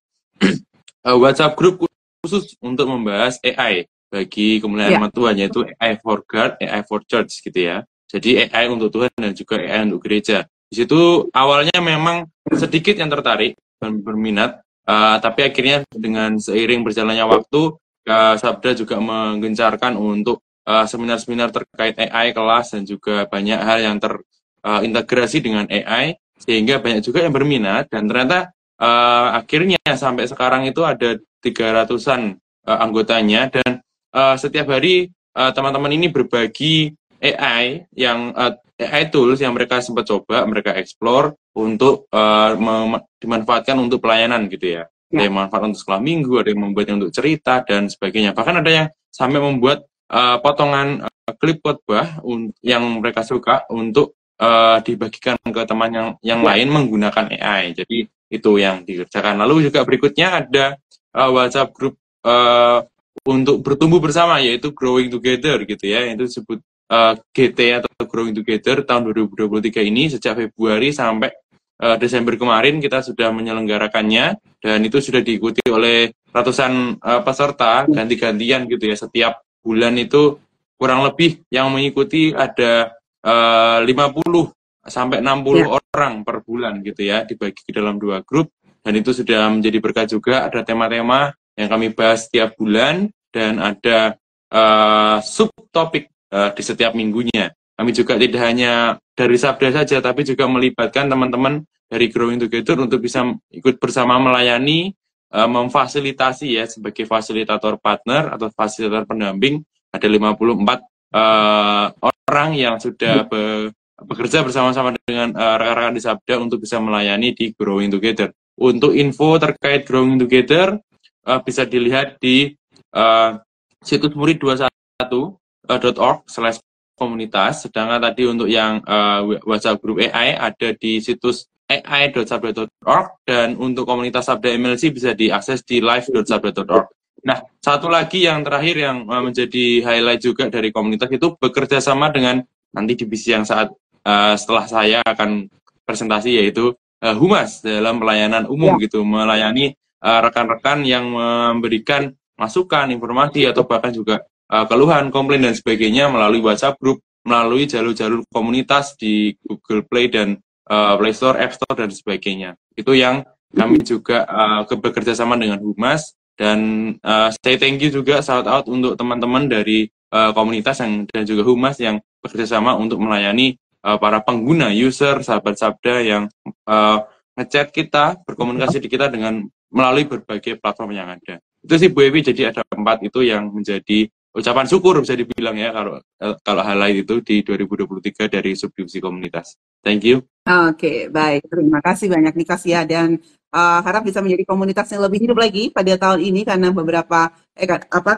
WhatsApp group khusus untuk membahas AI bagi kemuliaan nama Tuhan, yaitu AI for God, AI for Church gitu ya. Jadi AI untuk Tuhan dan juga AI untuk gereja. Di situ awalnya memang sedikit yang tertarik dan berminat, tapi akhirnya dengan seiring berjalannya waktu, Sabda juga menggencarkan untuk seminar-seminar terkait AI, kelas, dan juga banyak hal yang terintegrasi dengan AI, sehingga banyak juga yang berminat, dan ternyata akhirnya sampai sekarang itu ada 300-an anggotanya, dan setiap hari teman-teman ini berbagi AI AI tools yang mereka sempat coba, mereka explore untuk dimanfaatkan untuk pelayanan gitu ya. Ada yang manfaat untuk sekolah minggu, ada yang membuatnya untuk cerita dan sebagainya. Bahkan ada yang sampai membuat potongan klip khotbah yang mereka suka untuk dibagikan ke teman yang lain menggunakan AI. Jadi itu yang dikerjakan. Lalu juga berikutnya ada WhatsApp group untuk bertumbuh bersama, yaitu Growing Together gitu ya. Itu disebut GT atau Growing Together tahun 2023 ini. Sejak Februari sampai Desember kemarin kita sudah menyelenggarakannya, dan itu sudah diikuti oleh ratusan peserta ganti-gantian gitu ya. Setiap bulan itu kurang lebih yang mengikuti ada 50 sampai 60 orang per bulan gitu ya, dibagi ke dalam 2 grup, dan itu sudah menjadi berkat juga. Ada tema-tema yang kami bahas setiap bulan, dan ada subtopik di setiap minggunya. Kami juga tidak hanya dari Sabda saja, tapi juga melibatkan teman-teman dari Growing Together untuk bisa ikut bersama melayani, memfasilitasi ya, sebagai fasilitator partner atau fasilitator pendamping. Ada 54 orang yang sudah bekerja bersama-sama dengan rekan-rekan di Sabda untuk bisa melayani di Growing Together. Untuk info terkait Growing Together bisa dilihat di situs murid21.org/komunitas. Sedangkan tadi untuk yang WhatsApp Group AI ada di situs ai.sabda.org, dan untuk komunitas Sabda MLC bisa diakses di live.sabda.org. Nah, satu lagi yang terakhir yang menjadi highlight juga dari komunitas itu bekerja sama dengan nanti divisi yang setelah saya akan presentasi, yaitu Humas dalam pelayanan umum gitu, melayani rekan-rekan yang memberikan masukan, informasi, atau bahkan juga keluhan, komplain, dan sebagainya melalui WhatsApp group, melalui jalur-jalur komunitas di Google Play dan Play Store, App Store, dan sebagainya. Itu yang kami juga bekerja sama dengan Humas. Dan saya thank you juga, shout out untuk teman-teman dari komunitas dan juga Humas yang bekerja sama untuk melayani para pengguna, user, sahabat Sabda yang ngechat kita, berkomunikasi di kita dengan melalui berbagai platform yang ada. Itu sih Bu Ewi, jadi ada 4 itu yang menjadi ucapan syukur bisa dibilang ya kalau highlight itu di 2023 dari subdivisi komunitas. Thank you. Oke, baik. Terima kasih banyak nih Kas ya, dan harap bisa menjadi komunitas yang lebih hidup lagi pada tahun ini, karena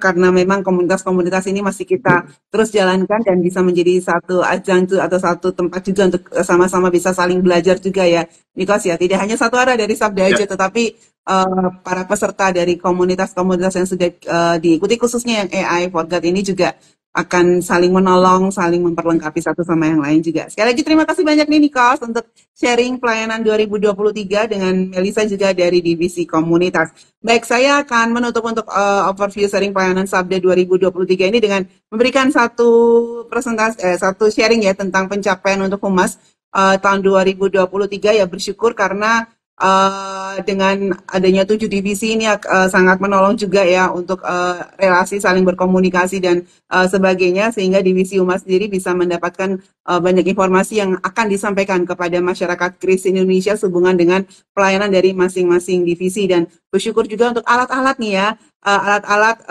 karena memang komunitas-komunitas ini masih kita terus jalankan dan bisa menjadi satu ajang atau satu tempat juga untuk sama-sama bisa saling belajar juga ya, Nikos ya. Tidak hanya satu arah dari Sabda aja, tetapi para peserta dari komunitas-komunitas yang sudah diikuti, khususnya yang AI for God ini juga akan saling menolong, saling memperlengkapi satu sama yang lain juga. Sekali lagi terima kasih banyak nih Nikos untuk sharing pelayanan 2023 dengan Melisa juga dari divisi komunitas. Baik, saya akan menutup untuk overview sharing pelayanan Sabda 2023 ini dengan memberikan satu sharing ya tentang pencapaian untuk Humas tahun 2023 ya. Bersyukur karena dengan adanya 7 divisi ini sangat menolong juga ya untuk relasi saling berkomunikasi dan sebagainya, sehingga divisi Humas sendiri bisa mendapatkan banyak informasi yang akan disampaikan kepada masyarakat Kristen Indonesia sehubungan dengan pelayanan dari masing-masing divisi. Dan bersyukur juga untuk alat-alat nih ya, alat-alat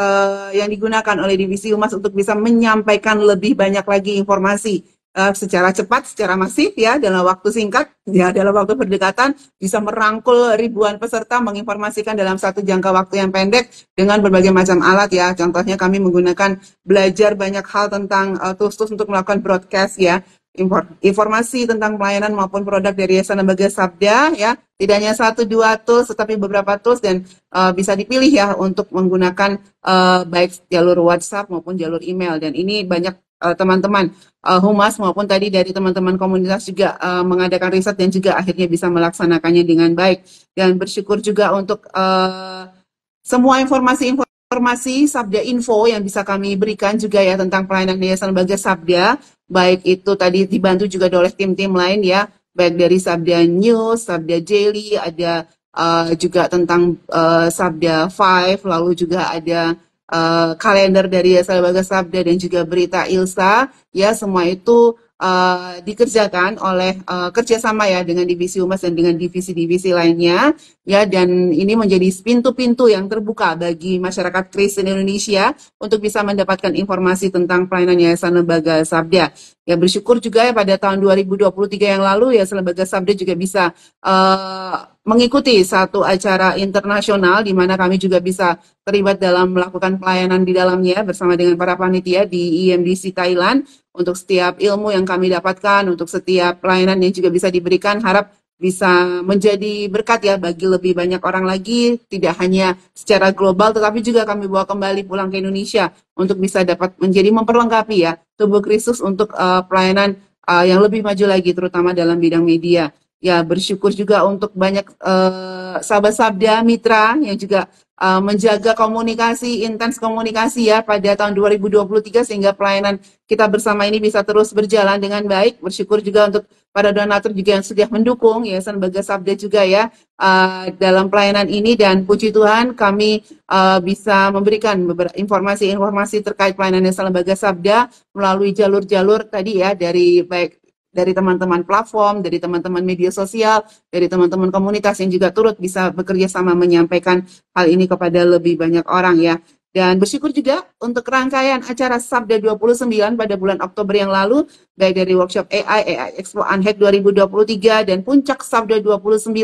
yang digunakan oleh divisi Humas untuk bisa menyampaikan lebih banyak lagi informasi secara cepat, secara masif ya, dalam waktu singkat ya, dalam waktu berdekatan, bisa merangkul ribuan peserta, menginformasikan dalam satu jangka waktu yang pendek dengan berbagai macam alat ya. Contohnya kami menggunakan belajar banyak hal tentang tools untuk melakukan broadcast ya, informasi tentang pelayanan maupun produk dari Yayasan Lembaga Sabda ya. Tidak hanya 1-2 tools tetapi beberapa tools dan bisa dipilih ya untuk menggunakan baik jalur WhatsApp maupun jalur email, dan ini banyak teman-teman humas maupun tadi dari teman-teman komunitas juga mengadakan riset dan juga akhirnya bisa melaksanakannya dengan baik. Dan bersyukur juga untuk semua informasi Sabda Info yang bisa kami berikan juga ya tentang pelayanan Yayasan Lembaga Sabda, baik itu tadi dibantu juga oleh tim-tim lain ya, baik dari Sabda News, Sabda Daily, ada juga tentang Sabda 5, lalu juga ada kalender dari Yayasan Lembaga Sabda dan juga berita ILSA ya, semua itu dikerjakan oleh kerjasama ya dengan divisi humas dan dengan divisi-divisi lainnya ya, dan ini menjadi pintu-pintu yang terbuka bagi masyarakat Kristen Indonesia untuk bisa mendapatkan informasi tentang pelayanan Yayasan Lembaga Sabda. Ya, bersyukur juga ya pada tahun 2023 yang lalu Yayasan Lembaga Sabda juga bisa mengikuti satu acara internasional di mana kami juga bisa terlibat dalam melakukan pelayanan di dalamnya bersama dengan para panitia di IMDC Thailand. Untuk setiap ilmu yang kami dapatkan, untuk setiap pelayanan yang juga bisa diberikan, harap bisa menjadi berkat ya bagi lebih banyak orang lagi, tidak hanya secara global, tetapi juga kami bawa kembali pulang ke Indonesia untuk bisa dapat menjadi memperlengkapi ya tubuh Kristus untuk pelayanan yang lebih maju lagi, terutama dalam bidang media. Ya, bersyukur juga untuk banyak sahabat Sabda Mitra yang juga menjaga komunikasi, intens komunikasi ya pada tahun 2023 sehingga pelayanan kita bersama ini bisa terus berjalan dengan baik. Bersyukur juga untuk para donatur juga yang sudah mendukung Yayasan Lembaga Sabda juga ya dalam pelayanan ini, dan puji Tuhan kami bisa memberikan beberapa informasi-informasi terkait pelayanan Yayasan Lembaga Sabda melalui jalur-jalur tadi ya, dari baik dari teman-teman platform, dari teman-teman media sosial, dari teman-teman komunitas yang juga turut bisa bekerja sama menyampaikan hal ini kepada lebih banyak orang ya. Dan bersyukur juga untuk rangkaian acara Sabda 29 pada bulan Oktober yang lalu, baik dari workshop AI Expo Unhack 2023 dan puncak Sabda 29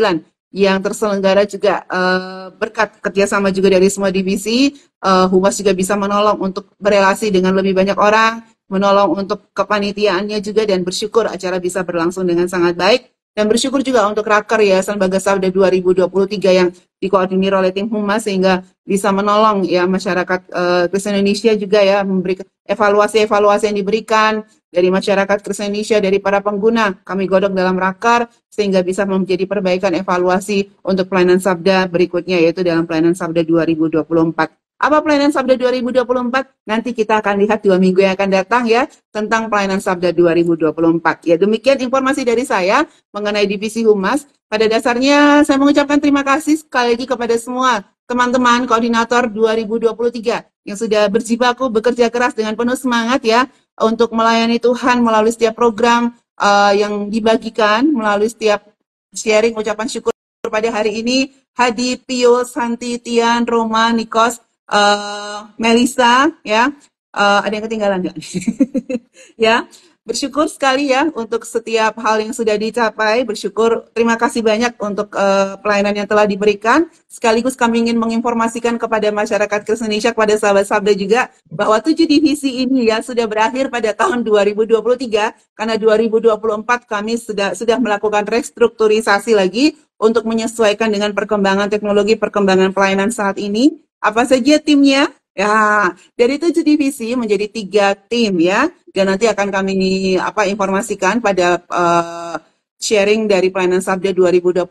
yang terselenggara juga berkat kerjasama juga dari semua divisi. Humas juga bisa menolong untuk berelasi dengan lebih banyak orang, menolong untuk kepanitiaannya juga, dan bersyukur acara bisa berlangsung dengan sangat baik. Dan bersyukur juga untuk Raker Yayasan Lembaga Sabda 2023 yang dikoordinir oleh tim Humas sehingga bisa menolong ya masyarakat Kristen Indonesia juga ya, memberikan evaluasi-evaluasi yang diberikan dari masyarakat Kristen Indonesia, dari para pengguna. Kami godok dalam Raker sehingga bisa menjadi perbaikan evaluasi untuk pelayanan Sabda berikutnya, yaitu dalam pelayanan Sabda 2024. Apa pelayanan Sabda 2024? Nanti kita akan lihat 2 minggu yang akan datang ya, tentang pelayanan Sabda 2024. Ya, demikian informasi dari saya mengenai divisi Humas. Pada dasarnya saya mengucapkan terima kasih sekali lagi kepada semua teman-teman koordinator 2023 yang sudah berjibaku bekerja keras dengan penuh semangat ya untuk melayani Tuhan melalui setiap program yang dibagikan, melalui setiap sharing ucapan syukur pada hari ini. Hadi, Pio, Santi, Tian, Roma, Nikos, Melisa ya, ada yang ketinggalan nggak? Ya, bersyukur sekali ya untuk setiap hal yang sudah dicapai. Bersyukur, terima kasih banyak untuk pelayanan yang telah diberikan. Sekaligus kami ingin menginformasikan kepada masyarakat Kristen Indonesia, kepada sahabat Sabda juga, bahwa 7 divisi ini ya sudah berakhir pada tahun 2023, karena 2024 kami sudah melakukan restrukturisasi lagi untuk menyesuaikan dengan perkembangan teknologi, perkembangan pelayanan saat ini. Apa saja timnya? Ya, dari 7 divisi menjadi 3 tim ya. Dan nanti akan kami informasikan pada sharing dari pelayanan Sabda 2024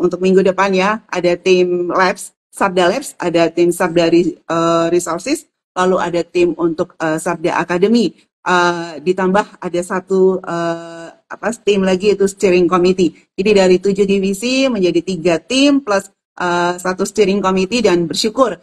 untuk minggu depan ya. Ada tim Labs, Sabda Labs, ada tim Sabda Resources, lalu ada tim untuk Sabda Academy. Ditambah ada satu tim lagi, itu steering committee. Jadi dari 7 divisi menjadi 3 tim plus satu steering committee, dan bersyukur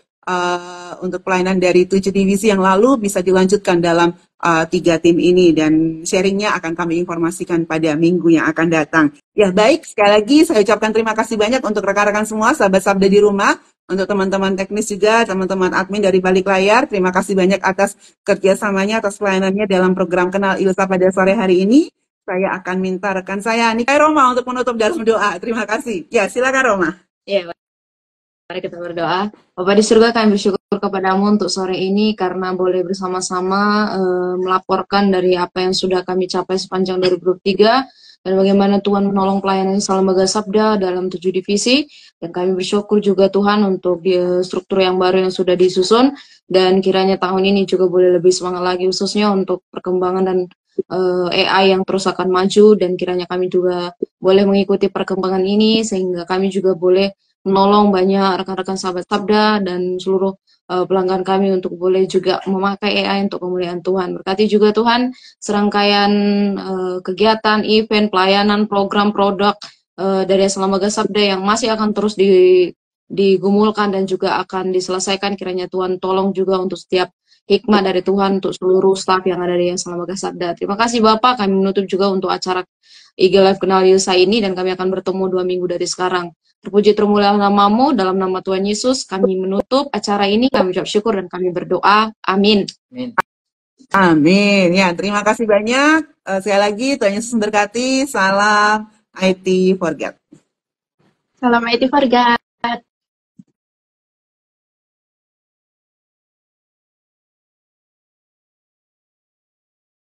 untuk pelayanan dari 7 divisi yang lalu bisa dilanjutkan dalam 3 tim ini, dan sharingnya akan kami informasikan pada minggu yang akan datang. Ya baik, sekali lagi saya ucapkan terima kasih banyak untuk rekan-rekan semua, sahabat Sabda di rumah, untuk teman-teman teknis juga, teman-teman admin dari balik layar. Terima kasih banyak atas kerjasamanya, atas pelayanannya dalam program Kenal Ilsa pada sore hari ini. Saya akan minta rekan saya, Nikai Roma, untuk menutup dalam doa. Terima kasih. Ya, silakan Roma. Ya, mari kita berdoa. Bapa di surga, kami bersyukur kepadamu untuk sore ini karena boleh bersama-sama melaporkan dari apa yang sudah kami capai sepanjang 2023 dan bagaimana Tuhan menolong pelayanan Insan Lembaga Sabda dalam 7 divisi. Dan kami bersyukur juga Tuhan untuk struktur yang baru yang sudah disusun, dan kiranya tahun ini juga boleh lebih semangat lagi khususnya untuk perkembangan dan AI yang terus akan maju, dan kiranya kami juga boleh mengikuti perkembangan ini sehingga kami juga boleh menolong banyak rekan-rekan sahabat Sabda dan seluruh pelanggan kami untuk boleh juga memakai AI untuk kemuliaan Tuhan. Berkati juga Tuhan serangkaian kegiatan, event, pelayanan, program, produk dari Yayasan Lembaga Sabda yang masih akan terus digumulkan dan juga akan diselesaikan. Kiranya Tuhan tolong juga untuk setiap hikmah dari Tuhan untuk seluruh staf yang ada di Yayasan Lembaga Sabda. Terima kasih Bapak, kami menutup juga untuk acara Eagle Life Kenal Ilsa ini, dan kami akan bertemu 2 minggu dari sekarang. Terpuji termulia namamu, dalam nama Tuhan Yesus kami menutup acara ini, kami ucap syukur dan kami berdoa. Amin. Amin. Amin. Ya, terima kasih banyak. Sekali lagi Tuhan Yesus memberkati. Salam IT Forget. Salam IT Forget.